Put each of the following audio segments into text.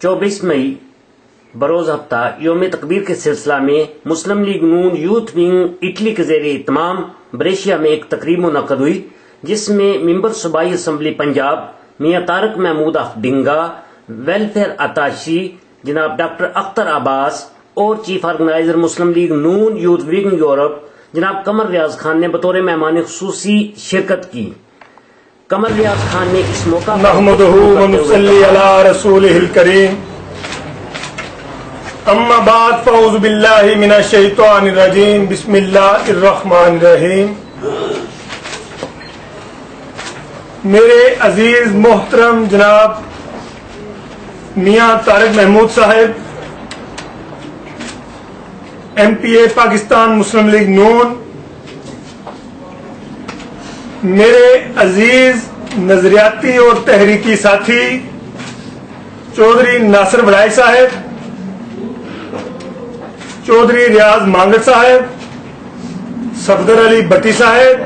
24 مئی بروز ہفتہ یوم تکبیر کے سلسلہ میں مسلم لیگ نون یوتھ ونگ اٹلی کے زیر اہتمام بریشیا میں ایک تقریب منعقد ہوئی، جس میں ممبر صوبائی اسمبلی پنجاب میاں طارق محمود آف ڈنگا، ویلفیئر اتاشی جناب ڈاکٹر اختر عباس اور چیف آرگنائزر مسلم لیگ نون یوتھ ونگ یورپ جناب قمر ریاض خان نے بطور مہمان خصوصی شرکت کی۔ قمر ریاض خان نے اس موقع نحمدہ و نصلی علی رسولہ الکریم، اما بعد فاعوذ باللہ من الشیطان الرجیم، بسم اللہ الرحمن الرحیم۔ میرے عزیز محترم جناب میاں طارق محمود صاحب، ایم پی اے پاکستان مسلم لیگ نون، میرے عزیز نظریاتی اور تحریکی ساتھی چودھری ناصر وڑائی صاحب، چودھری ریاض مانگٹ صاحب، صفدر علی بٹی صاحب،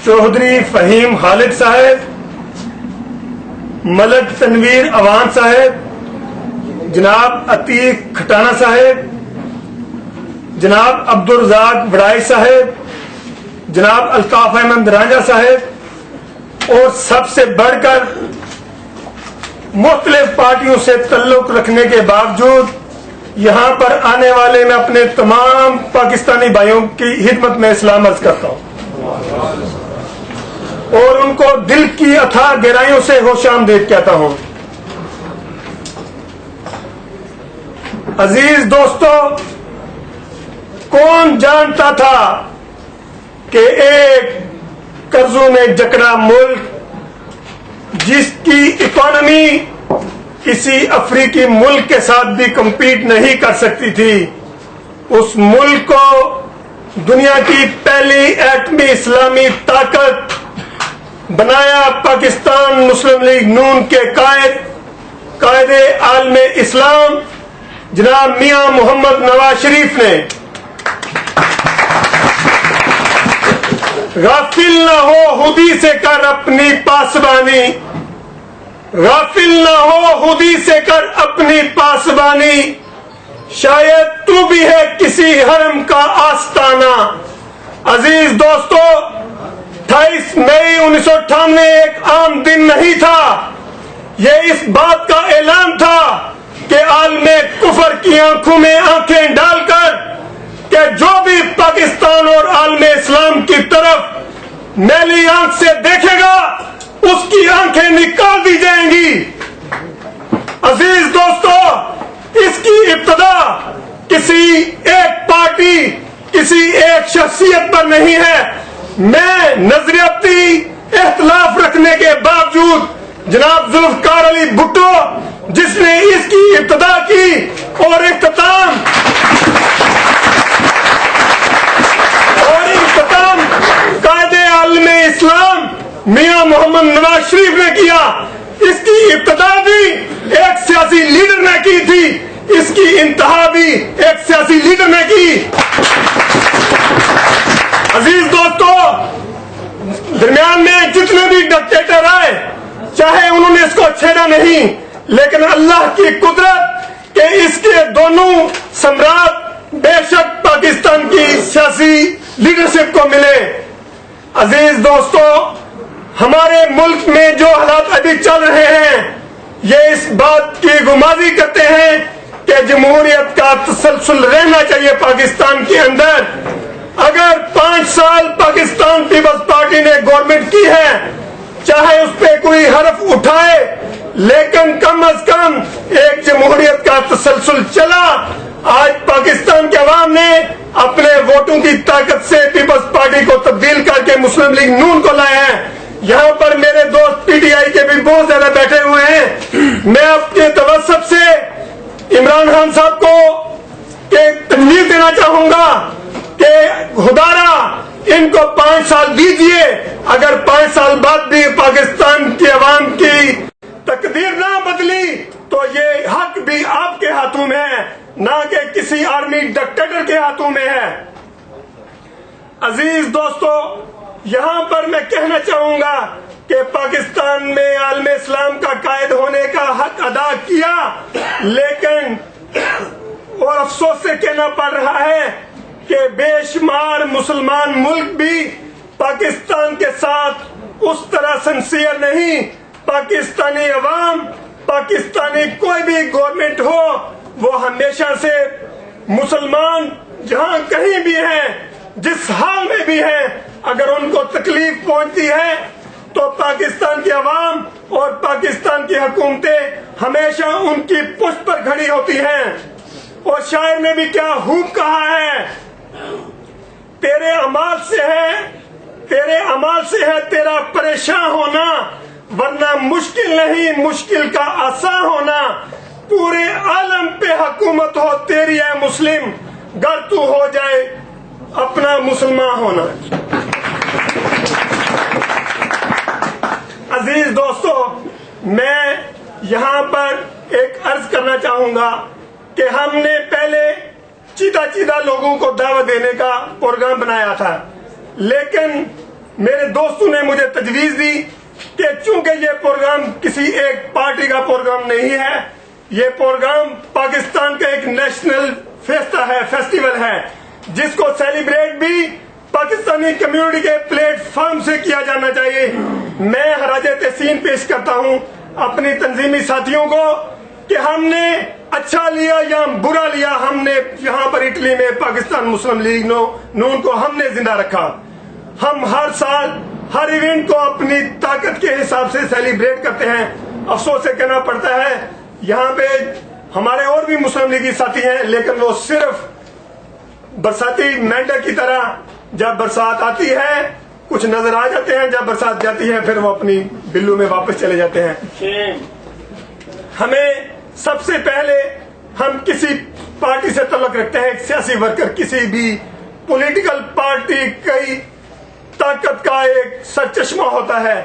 چودھری فہیم خالد صاحب، ملک تنویر اوان صاحب، جناب عتیق کھٹانہ صاحب، جناب عبدالرزاق وڑائی صاحب، جناب الطاف احمد رانجھا صاحب، اور سب سے بڑھ کر مختلف پارٹیوں سے تعلق رکھنے کے باوجود یہاں پر آنے والے میں اپنے تمام پاکستانی بھائیوں کی خدمت میں سلام عرض کرتا ہوں اور ان کو دل کی اتھاہ گہرائیوں سے خوش آمدید کہتا ہوں۔ عزیز دوستو، کون جانتا تھا کہ ایک قرضوں میں جکڑا ملک جس کی اکانومی کسی افریقی ملک کے ساتھ بھی کمپیٹ نہیں کر سکتی تھی، اس ملک کو دنیا کی پہلی ایٹمی اسلامی طاقت بنایا پاکستان مسلم لیگ نون کے قائد عالم اسلام جناب میاں محمد نواز شریف نے۔ غافل نہ ہو خودی سے کر اپنی پاسبانی، غافل نہ ہو خودی سے کر اپنی پاسبانی، شاید تو بھی ہے کسی حرم کا آستانہ۔ عزیز دوستو، 28 مئی 1998 ایک عام دن نہیں تھا، یہ اس بات کا اعلان تھا کہ عالم کفر کی آنکھوں میں آنکھیں ڈال کر کہ جو بھی پاکستان اور عالم اسلام کی طرف میلی آنکھ سے دیکھے گا اس کی آنکھیں نکال دی جائیں گی۔ عزیز دوستو، اس کی ابتدا کسی ایک پارٹی، کسی ایک شخصیت پر نہیں ہے۔ میں نظریاتی اختلاف رکھنے کے باوجود جناب ذوالفقار علی بھٹو جس نے اس کی ابتدا کی اور اختتام قائد عالم اسلام میاں محمد نواز شریف نے کیا، اس کی ابتدا بھی ایک سیاسی لیڈر نے کی تھی، اس کی انتہا بھی ایک سیاسی لیڈر نے کی۔ عزیز دوستو، درمیان میں جتنے بھی ڈکٹیٹر آئے، چاہے انہوں نے اس کو چھیڑا نہیں، لیکن اللہ کی قدرت کہ اس کے دونوں سمراٹ بے شک پاکستان کی سیاسی لیڈرشپ کو ملے۔ عزیز دوستو، ہمارے ملک میں جو حالات ابھی چل رہے ہیں یہ اس بات کی گمازی کرتے ہیں کہ جمہوریت کا تسلسل رہنا چاہیے پاکستان کے اندر۔ اگر 5 سال پاکستان پیپلز پارٹی نے گورنمنٹ کی ہے، چاہے اس پہ کوئی حرف اٹھائے، لیکن کم از کم ایک جمہوریت کا تسلسل چلا۔ آج پاکستان کے عوام نے اپنے ووٹوں کی طاقت سے پیپلز پارٹی کو تبدیل کر کے مسلم لیگ نون کو لائے ہیں۔ یہاں پر میرے دوست پی ٹی آئی کے بھی بہت زیادہ بیٹھے ہوئے ہیں۔ میں اپنے توسط سے عمران خان صاحب کو تنویر دینا چاہوں گا کہ خدارا ان کو 5 سال دیجیے، اگر 5 سال بعد بھی پاکستان کی عوام کی تقدیر نہ بدلی تو یہ حق بھی آپ کے ہاتھوں میں ہے، نہ کہ کسی آرمی ڈکٹیٹر کے ہاتھوں میں ہے۔ عزیز دوستو، یہاں پر میں کہنا چاہوں گا کہ پاکستان میں عالم اسلام کا قائد ہونے کا حق ادا کیا، لیکن اور افسوس سے کہنا پڑ رہا ہے کہ بے شمار مسلمان ملک بھی پاکستان کے ساتھ اس طرح سنسیئر نہیں. پاکستانی عوام، پاکستانی کوئی بھی گورنمنٹ ہو، وہ ہمیشہ سے مسلمان جہاں کہیں بھی ہیں، جس حال میں بھی ہیں، اگر ان کو تکلیف پہنچتی ہے تو پاکستان کے عوام اور پاکستان کی حکومتیں ہمیشہ ان کی پشت پر کھڑی ہوتی ہیں. اور شاعر نے بھی کیا خوب کہا ہے، تیرے اعمال سے ہے تیرا پریشان ہونا، ورنہ مشکل نہیں مشکل کا آسان ہونا. پورے عالم پہ حکومت ہو تیری ہے مسلم، گر تو ہو جائے اپنا مسلمان ہونا. عزیز دوستو، میں یہاں پر ایک عرض کرنا چاہوں گا کہ ہم نے پہلے چیدہ لوگوں کو دعوت دینے کا پروگرام بنایا تھا، لیکن میرے دوستوں نے مجھے تجویز دی کہ چونکہ یہ پروگرام کسی ایک پارٹی کا پروگرام نہیں ہے، یہ پروگرام پاکستان کا ایک نیشنل فیسٹیول ہے، جس کو سیلیبریٹ بھی پاکستانی کمیونٹی کے پلیٹ فارم سے کیا جانا چاہیے. میں خراج تحسین پیش کرتا ہوں اپنی تنظیمی ساتھیوں کو کہ ہم نے اچھا لیا یا برا لیا، ہم نے یہاں پر اٹلی میں پاکستان مسلم لیگ نون کو ہم نے زندہ رکھا. ہم ہر سال ہر ایونٹ کو اپنی طاقت کے حساب سے سیلیبریٹ کرتے ہیں. افسوس سے کہنا پڑتا ہے یہاں پہ ہمارے اور بھی مسلم لیگی ساتھی ہیں، لیکن وہ صرف برساتی مینڈک کی طرح جب برسات آتی ہے کچھ نظر آ جاتے ہیں، جب برسات جاتی ہے پھر وہ اپنی بلو میں واپس چلے جاتے ہیں. ہمیں سب سے پہلے، ہم کسی پارٹی سے تعلق رکھتے ہیں، ایک سیاسی ورکر کسی بھی پولیٹیکل پارٹی کی طاقت کا ایک سرچشمہ ہوتا ہے.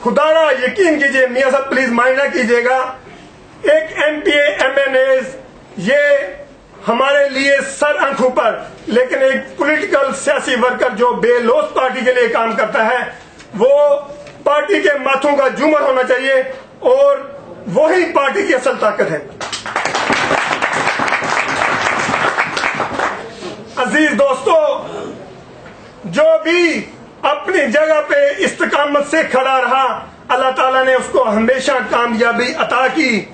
خدا را یقین کیجئے، میاں صاحب پلیز مائنڈ نہ کیجئے گا، ایک M P A M N as یہ ہمارے لیے سر آنکھ اوپر، لیکن ایک پولیٹیکل سیاسی ورکر جو بے لوث پارٹی کے لیے کام کرتا ہے وہ پارٹی کے ماتھوں کا جھومر ہونا چاہیے، اور وہی پارٹی کی اصل طاقت ہے. عزیز دوستو، جو بھی اپنی جگہ پہ استقامت سے کھڑا رہا اللہ تعالیٰ نے اس کو ہمیشہ کامیابی عطا کی،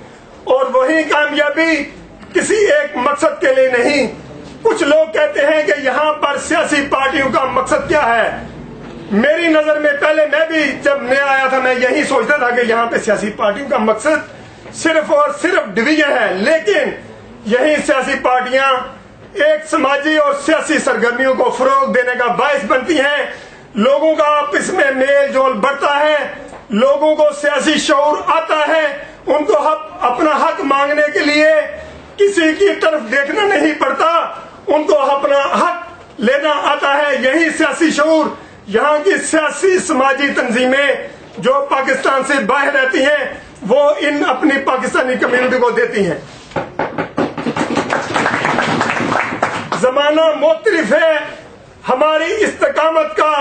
اور وہی کامیابی کسی ایک مقصد کے لیے نہیں. کچھ لوگ کہتے ہیں کہ یہاں پر سیاسی پارٹیوں کا مقصد کیا ہے. میری نظر میں پہلے میں بھی جب نیا آیا تھا میں یہی سوچتا تھا کہ یہاں پہ سیاسی پارٹیوں کا مقصد صرف اور صرف ڈویژن ہے، لیکن یہی سیاسی پارٹیاں ایک سماجی اور سیاسی سرگرمیوں کو فروغ دینے کا باعث بنتی ہیں. لوگوں کا آپس میں میل جول بڑھتا ہے، لوگوں کو سیاسی شعور آتا ہے، ان کو اپنا حق مانگنے کے لیے کسی کی طرف دیکھنا نہیں پڑتا، ان کو اپنا حق لینا آتا ہے. یہی سیاسی شعور یہاں کی سیاسی سماجی تنظیمیں جو پاکستان سے باہر رہتی ہیں وہ ان اپنی پاکستانی کمیونٹی کو دیتی ہیں. زمانہ مختلف ہے، ہماری استقامت کا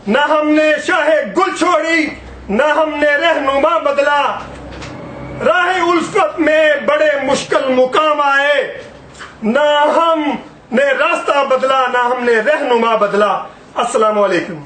نہ ہم نے شاہ گل چھوڑی نہ ہم نے رہنما بدلا. راہ الفت میں بڑے مشکل مقام آئے، نہ ہم نے راستہ بدلا نہ ہم نے رہنما بدلا. السلام علیکم.